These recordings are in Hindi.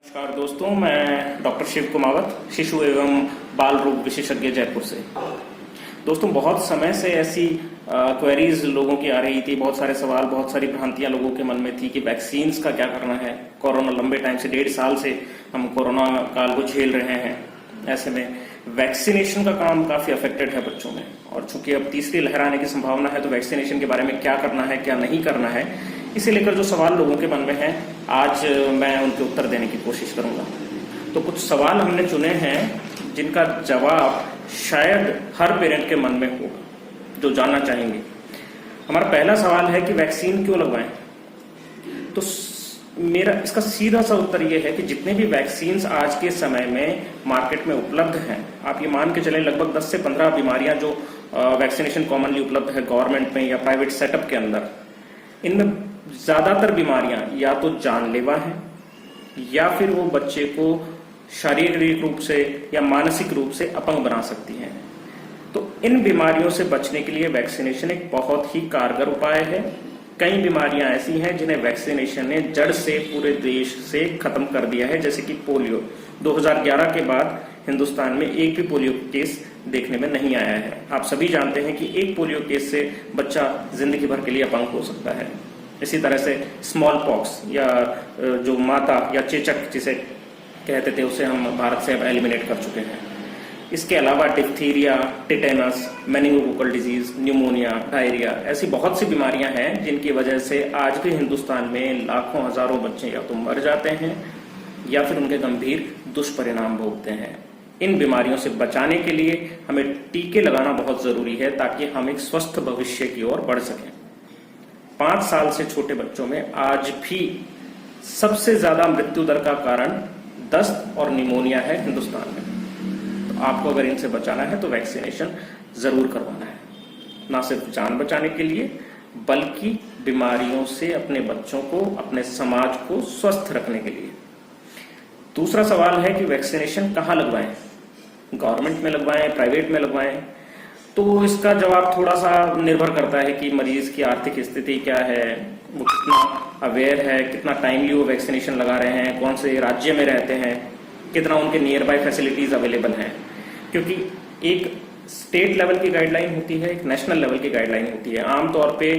नमस्कार दोस्तों, मैं डॉक्टर शिव कुमावत, शिशु एवं बाल रोग विशेषज्ञ, जयपुर से। दोस्तों, बहुत समय से ऐसी क्वेरीज लोगों की आ रही थी, बहुत सारे सवाल, बहुत सारी भ्रांतियां लोगों के मन में थी कि वैक्सीन्स का क्या करना है। कोरोना लंबे टाइम से 1.5 साल से हम कोरोना काल को झेल रहे हैं। ऐसे में वैक्सीनेशन का काम काफी अफेक्टेड है बच्चों में, और चूंकि अब तीसरी लहर आने की संभावना है तो वैक्सीनेशन के बारे में क्या करना है, क्या नहीं करना है, इसे लेकर जो सवाल लोगों के मन में हैं, आज मैं उनके उत्तर देने की कोशिश करूंगा। तो कुछ सवाल हमने चुने हैं जिनका जवाब शायद हर पेरेंट के मन में होगा, जो जानना चाहेंगे। हमारा पहला सवाल है कि वैक्सीन क्यों लगवाएं। तो मेरा इसका सीधा सा उत्तर यह है कि जितने भी वैक्सीन्स आज के समय में मार्केट में उपलब्ध हैं, आप ये मान के चलें लगभग 10 से 15 बीमारियां जो वैक्सीनेशन कॉमनली उपलब्ध है गवर्नमेंट में या प्राइवेट सेटअप के अंदर, इनमें ज्यादातर बीमारियां या तो जानलेवा हैं या फिर वो बच्चे को शारीरिक रूप से या मानसिक रूप से अपंग बना सकती हैं। तो इन बीमारियों से बचने के लिए वैक्सीनेशन एक बहुत ही कारगर उपाय है। कई बीमारियां ऐसी हैं जिन्हें वैक्सीनेशन ने जड़ से पूरे देश से खत्म कर दिया है, जैसे कि पोलियो। 2011 के बाद हिंदुस्तान में एक भी पोलियो केस देखने में नहीं आया है। आप सभी जानते हैं कि एक पोलियो केस से बच्चा जिंदगी भर के लिए अपंग हो सकता है। इसी तरह से स्मॉल पॉक्स या जो माता या चेचक जिसे कहते थे, उसे हम भारत से अब एलिमिनेट कर चुके हैं। इसके अलावा diphtheria, tetanus, meningococcal disease, pneumonia, diarrhoea, ऐसी बहुत सी बीमारियां हैं जिनकी वजह से आज भी हिंदुस्तान में लाखों हजारों बच्चे या तो मर जाते हैं या फिर उनके गंभीर दुष्परिणाम भोगते हैं। इन बीमारियों से बचाने के लिए हमें टीके लगाना बहुत जरूरी है ताकि हम एक स्वस्थ भविष्य की ओर बढ़ सकें। 5 साल से छोटे बच्चों में आज भी सबसे ज्यादा मृत्यु दर का कारण दस्त और निमोनिया है हिंदुस्तान में। तो आपको अगर इनसे बचाना है तो वैक्सीनेशन जरूर करवाना है, ना सिर्फ जान बचाने के लिए बल्कि बीमारियों से अपने बच्चों को, अपने समाज को स्वस्थ रखने के लिए। दूसरा सवाल है कि वैक्सीनेशन कहाँ लगवाएं, गवर्नमेंट में लगवाएं, प्राइवेट में लगवाएं। तो इसका जवाब थोड़ा सा निर्भर करता है कि मरीज की आर्थिक स्थिति क्या है, वो कितना अवेयर है, कितना टाइमली वो वैक्सीनेशन लगा रहे हैं, कौन से राज्य में रहते हैं, कितना उनके नियर बाय फैसिलिटीज अवेलेबल हैं। क्योंकि एक स्टेट लेवल की गाइडलाइन होती है, एक नेशनल लेवल की गाइडलाइन होती है। आमतौर पे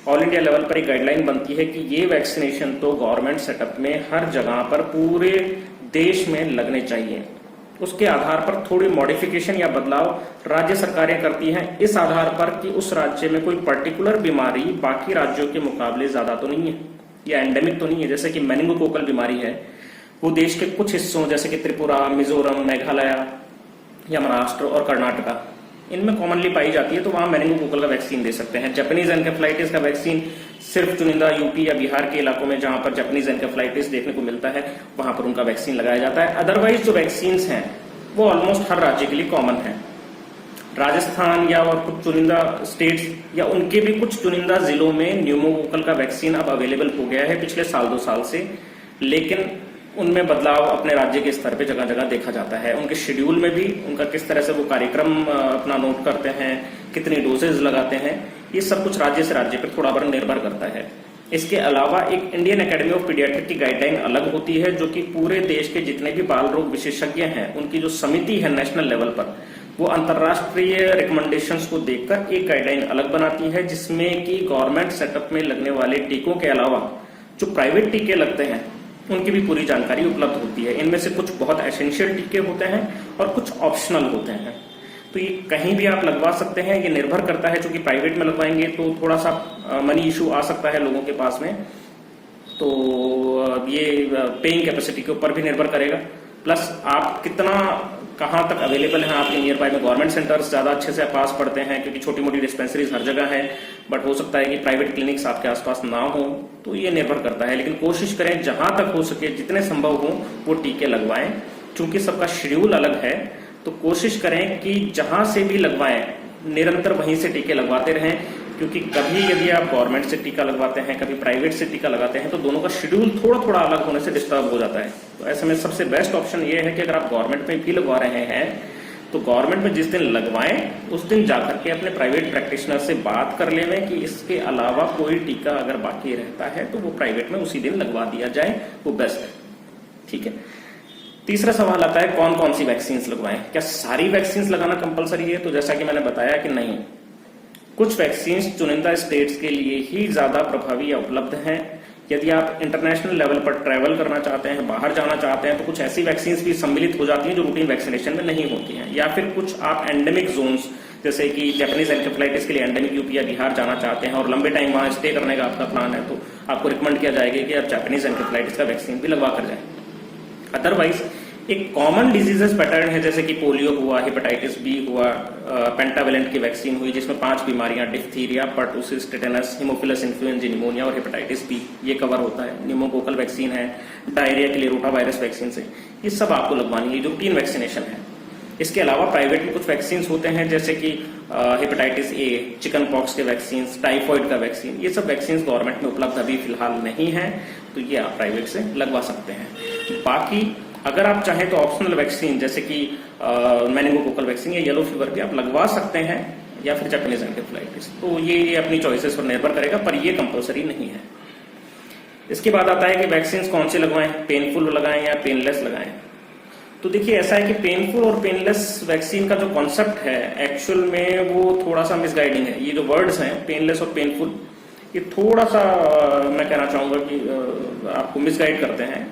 ऑल इंडिया लेवल पर एक गाइडलाइन बनती है कि ये वैक्सीनेशन तो गवर्नमेंट सेटअप में हर जगह पर पूरे देश में लगने चाहिए। उसके आधार पर थोड़ी मॉडिफिकेशन या बदलाव राज्य सरकारें करती हैं, इस आधार पर कि उस राज्य में कोई पर्टिकुलर बीमारी बाकी राज्यों के मुकाबले ज्यादा तो नहीं है या एंडेमिक तो नहीं है। जैसे कि मेनिंगोकोकल बीमारी है, वो देश के कुछ हिस्सों जैसे कि त्रिपुरा, मिजोरम, मेघालय या महाराष्ट्र और कर्नाटका, इनमें कॉमनली पाई जाती है, तो वहां मेनिंगोकोकल का वैक्सीन दे सकते हैं। जापानीज एन्केफेलाइटिस का वैक्सीन सिर्फ चुनिंदा यूपी या बिहार के इलाकों में जहां पर जापानीज एन्केफेलाइटिस देखने को मिलता है वहां पर उनका वैक्सीन लगाया जाता है। अदरवाइज जो वैक्सीन हैं वो ऑलमोस्ट हर राज्य के लिए कॉमन है। राजस्थान या और कुछ चुनिंदा स्टेट्स या उनके भी कुछ चुनिंदा जिलों में न्यूमोकोकल का वैक्सीन अब अवेलेबल हो गया है पिछले साल 2 साल से, लेकिन उनमें बदलाव अपने राज्य के स्तर पे जगह जगह देखा जाता है। उनके शेड्यूल में भी उनका किस तरह से वो कार्यक्रम अपना नोट करते हैं, कितनी डोजेज लगाते हैं, ये सब कुछ राज्य से राज्य पर थोड़ा बड़ा निर्भर करता है। इसके अलावा एक इंडियन एकेडमी ऑफ पीडियाट्रिक की गाइडलाइन अलग होती है, जो कि पूरे देश के जितने भी बाल रोग विशेषज्ञ हैं उनकी जो समिति है नेशनल लेवल पर, वो अंतर्राष्ट्रीय रिकमेंडेशंस को देखकर एक गाइडलाइन अलग बनाती है, जिसमें कि गवर्नमेंट सेटअप में लगने वाले टीकों के अलावा जो प्राइवेट टीके लगते हैं उनकी भी पूरी जानकारी उपलब्ध होती है। इनमें से कुछ बहुत एसेंशियल टीके होते हैं और कुछ ऑप्शनल होते हैं। तो ये कहीं भी आप लगवा सकते हैं, ये निर्भर करता है, चूंकि प्राइवेट में लगवाएंगे तो थोड़ा सा मनी इशू आ सकता है लोगों के पास में, तो ये पेइंग कैपेसिटी के ऊपर भी निर्भर करेगा। प्लस आप कितना कहाँ तक अवेलेबल हैं आपके नियर बाय में। गवर्नमेंट सेंटर्स ज्यादा अच्छे से पास पड़ते हैं क्योंकि छोटी मोटी डिस्पेंसरीज हर जगह है, बट हो सकता है कि प्राइवेट क्लिनिक्स आपके आसपास ना हो, तो ये निर्भर करता है। लेकिन कोशिश करें जहां तक हो सके, जितने संभव हो वो टीके लगवाएं। चूंकि सबका शेड्यूल अलग है, तो कोशिश करें कि जहां से भी लगवाएं निरंतर वहीं से टीके लगवाते रहें, क्योंकि कभी यदि आप गवर्नमेंट से टीका लगवाते हैं, कभी प्राइवेट से टीका लगाते हैं, तो दोनों का शेड्यूल थोड़ा थोड़ा अलग होने से डिस्टर्ब हो जाता है। तो ऐसे में सबसे बेस्ट ऑप्शन ये है कि अगर आप गवर्नमेंट में भी लगवा रहे हैं तो गवर्नमेंट में जिस दिन लगवाएं उस दिन जाकर के अपने प्राइवेट प्रैक्टिशनर से बात कर लें कि इसके अलावा कोई टीका अगर बाकी रहता है तो वो प्राइवेट में उसी दिन लगवा दिया जाए, वो बेस्ट है। ठीक है। तीसरा सवाल आता है कौन कौन सी वैक्सीन लगवाएं। क्या सारी वैक्सीन लगाना कंपलसरी है? तो जैसा कि मैंने बताया कि नहीं, कुछ वैक्सीन चुनिंदा स्टेट्स के लिए ही ज्यादा प्रभावी या उपलब्ध हैं। यदि आप इंटरनेशनल लेवल पर ट्रैवल करना चाहते हैं, बाहर जाना चाहते हैं, तो कुछ ऐसी वैक्सीन भी सम्मिलित हो जाती हैं जो रूटीन वैक्सीनेशन में नहीं होती हैं। या फिर कुछ आप एंडेमिक जोन्स, जैसे कि जापानीज एन्केफेलाइटिस के लिए एंडेमिक यूपी या बिहार जाना चाहते हैं और लंबे टाइम वहां स्टे करने का आपका प्लान है, तो आपको रिकमेंड किया जाएगा कि आप जापानीज एन्केफेलाइटिस का वैक्सीन भी लगवा कर जाएं। अदरवाइज एक कॉमन डिजीजेस पैटर्न है, जैसे कि पोलियो हुआ, हेपेटाइटिस बी हुआ, पेंटावेलेंट की वैक्सीन हुई जिसमें 5 बीमारियां, diphtheria, pertussis, tetanus, Haemophilus influenza, pneumonia और हेपेटाइटिस बी, ये कवर होता है। निमोकोकल वैक्सीन है, डायरिया के लिए रोटा वायरस वैक्सीन से, ये सब आपको लगवानी है, जो रूटीन वैक्सीनेशन है। इसके अलावा प्राइवेट में कुछ वैक्सीन होते हैं, जैसे कि हेपेटाइटिस ए, चिकन पॉक्स के वैक्सीन, टाइफॉइड का वैक्सीन, ये सब वैक्सीन गवर्नमेंट में उपलब्ध अभी फिलहाल नहीं है, तो ये आप प्राइवेट से लगवा सकते हैं। बाकी अगर आप चाहें तो ऑप्शनल वैक्सीन, जैसे कि मेनिंगोकोकल वैक्सीन या येलो फीवर भी आप लगवा सकते हैं, या फिर जापानीज एन्केफेलाइटिस, तो ये अपनी चॉइसेस पर निर्भर करेगा, पर ये कंपलसरी नहीं है। इसके बाद आता है कि वैक्सीन कौन से लगवाएं, पेनफुल लगाएं या पेनलेस लगाएं। तो देखिए, ऐसा है कि पेनफुल और पेनलेस वैक्सीन का जो कॉन्सेप्ट है एक्चुअल में वो थोड़ा सा मिसगाइडिंग है। ये जो वर्ड्स हैं पेनलेस और पेनफुल, ये थोड़ा सा मैं कहना चाहूंगा कि आपको मिसगाइड करते हैं।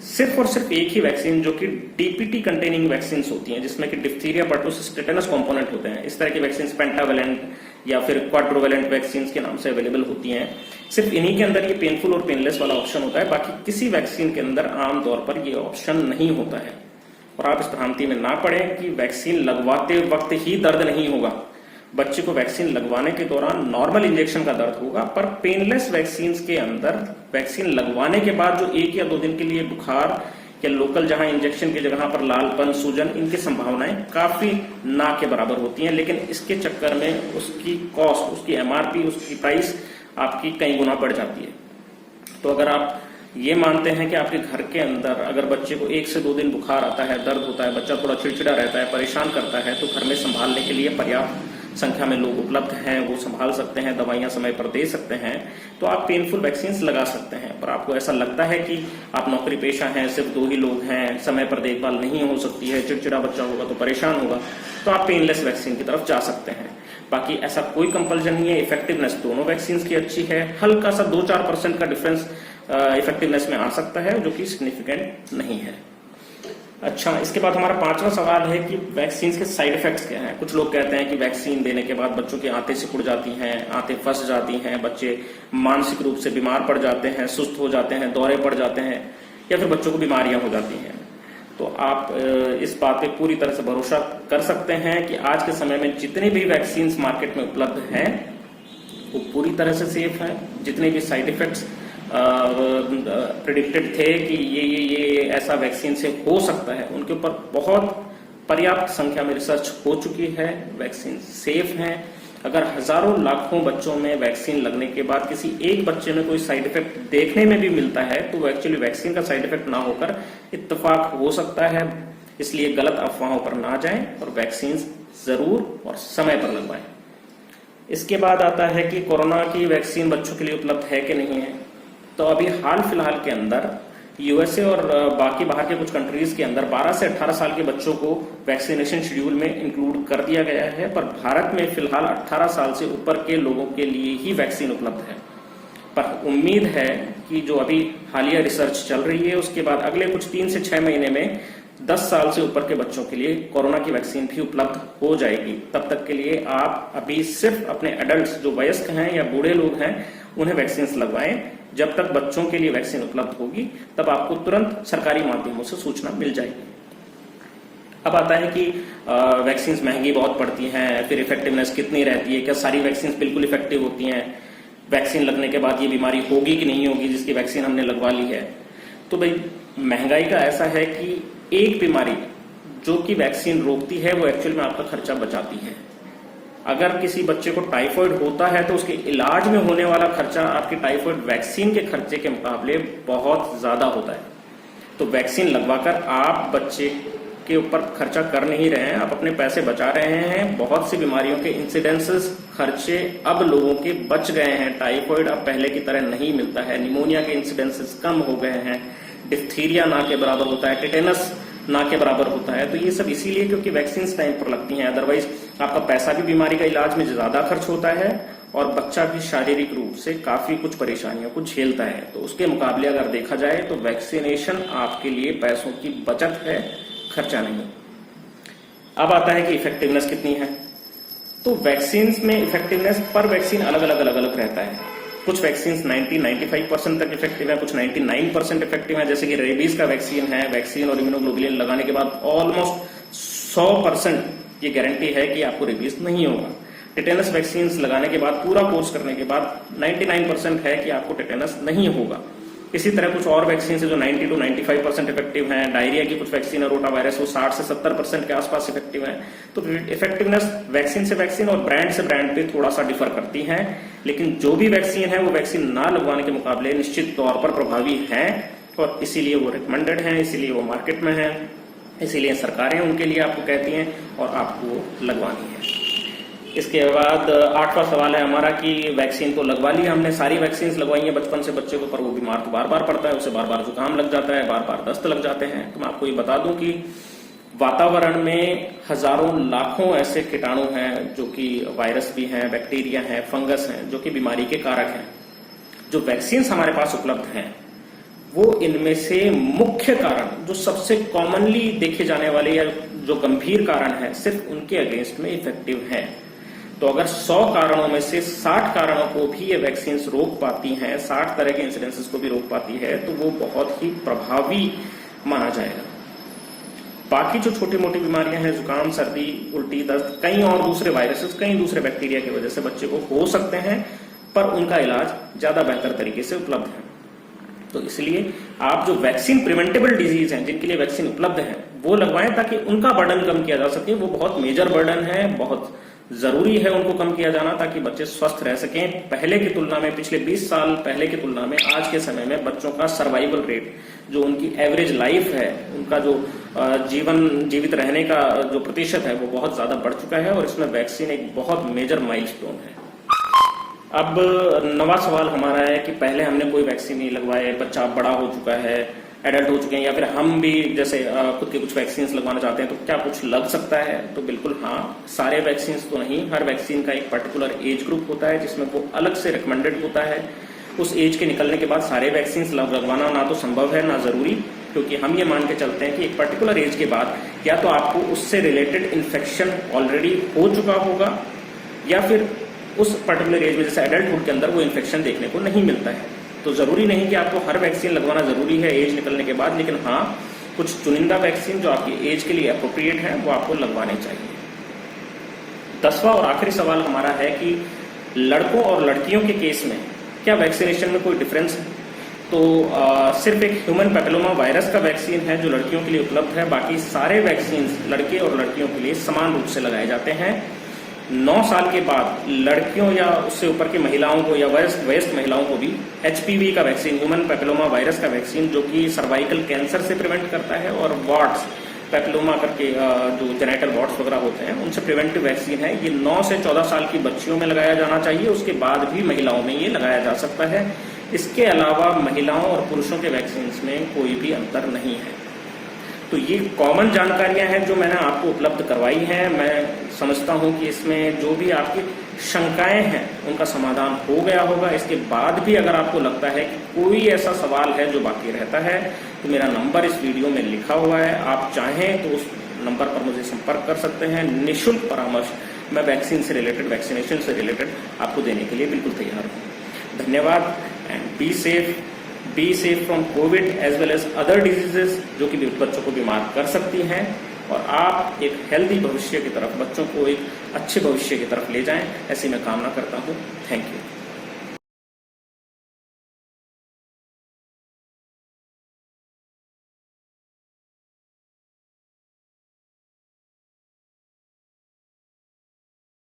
सिर्फ और सिर्फ एक ही वैक्सीन जो कि डीपीटी कंटेनिंग वैक्सीन होती हैं, जिसमें कि डिप्थीरिया, पर्टुसिस, टेटेनस कंपोनेंट होते हैं, इस तरह की वैक्सीन पेंटावेलेंट या फिर क्वाड्रोवेलेंट वैक्सीन के नाम से अवेलेबल होती हैं। सिर्फ इन्हीं के अंदर ये पेनफुल और पेनलेस वाला ऑप्शन होता है, बाकी किसी वैक्सीन के अंदर आमतौर पर ये ऑप्शन नहीं होता है। और आप इस भ्रांति में ना पड़े कि वैक्सीन लगवाते वक्त ही दर्द नहीं होगा। बच्चे को वैक्सीन लगवाने के दौरान नॉर्मल इंजेक्शन का दर्द होगा, पर पेनलेस वैक्सीन के अंदर वैक्सीन लगवाने के बाद जो 1 या 2 दिन के लिए बुखार या लोकल जहां इंजेक्शन की जगह पर लालपन, सूजन, इनकी संभावनाएं काफी ना के बराबर होती हैं। लेकिन इसके चक्कर में उसकी कॉस्ट, उसकी एमआरपी, उसकी प्राइस आपकी कई गुना बढ़ जाती है। तो अगर आप ये मानते हैं कि आपके घर के अंदर अगर बच्चे को 1 से 2 दिन बुखार आता है, दर्द होता है, बच्चा थोड़ा चिड़चिड़ा रहता है, परेशान करता है, तो घर में संभालने के लिए पर्याप्त संख्या में लोग उपलब्ध हैं, वो संभाल सकते हैं, दवाइयां समय पर दे सकते हैं, तो आप पेनफुल वैक्सीन लगा सकते हैं। पर आपको ऐसा लगता है कि आप नौकरी पेशा हैं, सिर्फ 2 ही लोग हैं, समय पर देखभाल नहीं हो सकती है, चिड़चिड़ा बच्चा होगा तो परेशान होगा, तो आप पेनलेस वैक्सीन की तरफ जा सकते हैं। बाकी ऐसा कोई कंपल्जन नहीं है। इफेक्टिवनेस दोनों वैक्सीन की अच्छी है, हल्का सा 2-4% का डिफरेंस इफेक्टिवनेस में आ सकता है, जो कि सिग्निफिकेंट नहीं है। अच्छा, इसके बाद हमारा 5वां सवाल है कि वैक्सीन के साइड इफेक्ट्स क्या हैं। कुछ लोग कहते हैं कि वैक्सीन देने के बाद बच्चों की आंतें सिकुड़ जाती हैं, आंतें फंस जाती हैं, बच्चे मानसिक रूप से बीमार पड़ जाते हैं, सुस्त हो जाते हैं, दौरे पड़ जाते हैं, या फिर बच्चों को बीमारियां हो जाती हैं। तो आप इस बात पे पूरी तरह से भरोसा कर सकते हैं कि आज के समय में जितने भी वैक्सीन मार्केट में उपलब्ध हैं वो पूरी तरह से सेफ है। जितने भी साइड इफेक्ट्स प्रिडिक्टेड थे कि ये ऐसा वैक्सीन से हो सकता है, उनके ऊपर बहुत पर्याप्त संख्या में रिसर्च हो चुकी है। वैक्सीन सेफ हैं। अगर हजारों लाखों बच्चों में वैक्सीन लगने के बाद किसी एक बच्चे में कोई साइड इफेक्ट देखने में भी मिलता है, तो वो एक्चुअली वैक्सीन का साइड इफेक्ट ना होकर इत्तेफाक हो सकता है। इसलिए गलत अफवाहों पर ना जाएं और वैक्सीन जरूर और समय पर लगवाएं। इसके बाद आता है कि कोरोना की वैक्सीन बच्चों के लिए उपलब्ध है कि नहीं है। तो अभी हाल फिलहाल के अंदर यूएसए और बाकी बाहर के कुछ कंट्रीज के अंदर 12 से 18 साल के बच्चों को वैक्सीनेशन शेड्यूल में इंक्लूड कर दिया गया है, पर भारत में फिलहाल 18 साल से ऊपर के लोगों के लिए ही वैक्सीन उपलब्ध है। पर उम्मीद है कि जो अभी हालिया रिसर्च चल रही है उसके बाद अगले कुछ 3 से 6 महीने में 10 साल से ऊपर के बच्चों के लिए कोरोना की वैक्सीन भी उपलब्ध हो जाएगी। तब तक के लिए आप अभी सिर्फ अपने एडल्ट्स जो वयस्क हैं या बूढ़े लोग हैं उन्हें वैक्सीन लगवाएं। जब तक बच्चों के लिए वैक्सीन उपलब्ध होगी तब आपको तुरंत सरकारी माध्यमों से सूचना मिल जाएगी। अब आता है कि वैक्सीन महंगी बहुत पड़ती हैं, फिर इफेक्टिवनेस कितनी रहती है, क्या सारी वैक्सीन बिल्कुल इफेक्टिव होती हैं, वैक्सीन लगने के बाद ये बीमारी होगी कि नहीं होगी जिसकी वैक्सीन हमने लगवा ली है। तो भाई महंगाई का ऐसा है कि एक बीमारी जो कि वैक्सीन रोकती है वो एक्चुअल में आपका खर्चा बचाती है। अगर किसी बच्चे को टाइफॉइड होता है तो उसके इलाज में होने वाला खर्चा आपकी टाइफॉइड वैक्सीन के खर्चे के मुकाबले बहुत ज्यादा होता है। तो वैक्सीन लगवाकर आप बच्चे के ऊपर खर्चा कर नहीं रहे हैं, आप अपने पैसे बचा रहे हैं। बहुत सी बीमारियों के इंसिडेंसेस खर्चे अब लोगों के बच गए हैं। टाइफॉइड अब पहले की तरह नहीं मिलता है, निमोनिया के इंसिडेंसेस कम हो गए हैं, डिप्थीरिया ना के बराबर होता है, टेटेनस ना के बराबर होता है। तो ये सब इसीलिए क्योंकि वैक्सीन टाइम पर लगती हैं, अदरवाइज आपका पैसा भी बीमारी का इलाज में ज्यादा खर्च होता है और बच्चा भी शारीरिक रूप से काफी कुछ परेशानियों को झेलता है। तो उसके मुकाबले अगर देखा जाए तो वैक्सीनेशन आपके लिए पैसों की बचत है, खर्चा नहीं। अब आता है कि इफेक्टिवनेस कितनी है। तो वैक्सीन में इफेक्टिवनेस पर वैक्सीन अलग अलग रहता है। कुछ वैक्सीन 90-95% तक इफेक्टिव है, कुछ 99% इफेक्टिव है। जैसे कि रेबीज का वैक्सीन है, वैक्सीन और इम्यूनोग्लोबुलिन लगाने के बाद ऑलमोस्ट 100% ये गारंटी है कि आपको रेबीज नहीं होगा। टेटेनस वैक्सीन लगाने के बाद, पूरा कोर्स करने के बाद 99% है कि आपको टेटेनस नहीं होगा। इसी तरह कुछ और वैक्सीन है जो 90-95% इफेक्टिव हैं। डायरिया की कुछ वैक्सीन है, रोटा वायरस, वो 60 से 70% के आसपास इफेक्टिव है। तो इफेक्टिवनेस वैक्सीन से वैक्सीन और ब्रांड से ब्रांड पे थोड़ा सा डिफर करती है, लेकिन जो भी वैक्सीन है वो वैक्सीन ना लगवाने के मुकाबले निश्चित तौर पर प्रभावी है और इसीलिए वो रिकमेंडेड है, इसीलिए वो मार्केट में है, इसीलिए सरकारें उनके लिए आपको कहती हैं और आपको लगवानी है। इसके बाद 8वां सवाल है हमारा कि वैक्सीन तो लगवा ली हमने, सारी वैक्सीन लगवाई है बचपन से बच्चे को, पर वो बीमार तो बार बार पड़ता है, उसे बार बार जुकाम लग जाता है, बार बार दस्त लग जाते हैं। तो मैं आपको ये बता दूं कि वातावरण में हजारों लाखों ऐसे कीटाणु हैं जो कि वायरस भी हैं, बैक्टीरिया हैं, फंगस हैं, जो कि बीमारी के कारक हैं। जो वैक्सीन हमारे पास उपलब्ध हैं वो इनमें से मुख्य कारण, जो सबसे कॉमनली देखे जाने वाले या जो गंभीर कारण है, सिर्फ उनके अगेंस्ट में इफेक्टिव है। तो अगर 100 कारणों में से 60 कारणों को भी ये वैक्सीन रोक पाती हैं, 60 तरह के इंसिडेंसेस को भी रोक पाती है, तो वो बहुत ही प्रभावी माना जाएगा। बाकी जो छोटी मोटी बीमारियां हैं, जुकाम, सर्दी, उल्टी, दस्त, कई और दूसरे वायरसेस, कई दूसरे बैक्टीरिया की वजह से बच्चे को हो सकते हैं, पर उनका इलाज ज्यादा बेहतर तरीके से उपलब्ध है। तो इसलिए आप जो वैक्सीन प्रिवेंटेबल डिजीज हैं, जिनके लिए वैक्सीन उपलब्ध है, वो लगवाएं ताकि उनका बर्डन कम किया जा सके। वो बहुत मेजर बर्डन है, बहुत जरूरी है उनको कम किया जाना, ताकि बच्चे स्वस्थ रह सकें। पहले की तुलना में, पिछले 20 साल पहले की तुलना में आज के समय में बच्चों का सर्वाइवल रेट, जो उनकी एवरेज लाइफ है, उनका जो जीवित रहने का जो प्रतिशत है, वो बहुत ज्यादा बढ़ चुका है और इसमें वैक्सीन एक बहुत मेजर माइलस्टोन है। अब 9वां सवाल हमारा है कि पहले हमने कोई वैक्सीन नहीं लगवाए, बच्चा बड़ा हो चुका है, एडल्ट हो चुके हैं, या फिर हम भी जैसे खुद के कुछ वैक्सीन लगवाना चाहते हैं, तो क्या कुछ लग सकता है? तो बिल्कुल हाँ, सारे वैक्सीन तो नहीं। हर वैक्सीन का एक पर्टिकुलर एज ग्रुप होता है जिसमें वो अलग से रिकमेंडेड होता है। उस एज के निकलने के बाद सारे वैक्सीन लगवाना ना तो संभव है ना जरूरी, क्योंकि हम ये मान के चलते हैं कि एक पर्टिकुलर एज के बाद या तो आपको उससे रिलेटेड इन्फेक्शन ऑलरेडी हो चुका होगा, या फिर उस पर्टिकुलर एज में, जैसे एडल्टहुड के अंदर, वो इन्फेक्शन देखने को नहीं मिलता है। तो जरूरी नहीं कि आपको हर वैक्सीन लगवाना जरूरी है एज निकलने के बाद, लेकिन हाँ, कुछ चुनिंदा वैक्सीन जो आपकी एज के लिए अप्रोप्रिएट है वो आपको लगवाने चाहिए। 10वां और आखिरी सवाल हमारा है कि लड़कों और लड़कियों के केस में क्या वैक्सीनेशन में कोई डिफरेंस है? तो सिर्फ एक ह्यूमन पैपिलोमा वायरस का वैक्सीन है जो लड़कियों के लिए उपलब्ध है। बाकी सारे वैक्सीन लड़के और लड़कियों के लिए समान रूप से लगाए जाते हैं। 9 साल के बाद लड़कियों या उससे ऊपर की महिलाओं को या वयस्क महिलाओं को भी HPV का वैक्सीन, ह्यूमन पैपिलोमा वायरस का वैक्सीन, जो कि सर्वाइकल कैंसर से प्रिवेंट करता है, और वॉट्स पैपिलोमा करके जो जेनेटल वॉट्स वगैरह होते हैं उनसे प्रिवेंटिव वैक्सीन है। ये 9 से 14 साल की बच्चियों में लगाया जाना चाहिए, उसके बाद भी महिलाओं में ये लगाया जा सकता है। इसके अलावा महिलाओं और पुरुषों के वैक्सीन में कोई भी अंतर नहीं है। तो ये कॉमन जानकारियां हैं जो मैंने आपको उपलब्ध करवाई हैं। मैं समझता हूं कि इसमें जो भी आपकी शंकाएं हैं उनका समाधान हो गया होगा। इसके बाद भी अगर आपको लगता है कि कोई ऐसा सवाल है जो बाकी रहता है, तो मेरा नंबर इस वीडियो में लिखा हुआ है, आप चाहें तो उस नंबर पर मुझे संपर्क कर सकते हैं। निःशुल्क परामर्श मैं वैक्सीन से रिलेटेड, वैक्सीनेशन से रिलेटेड आपको देने के लिए बिल्कुल तैयार हूँ। धन्यवाद and be safe from Covid as well as other diseases जो कि बच्चों को बीमार कर सकती हैं, और आप एक हेल्दी भविष्य की तरफ, बच्चों को एक अच्छे भविष्य की तरफ ले जाएं, ऐसी मैं कामना करता हूँ। Thank you.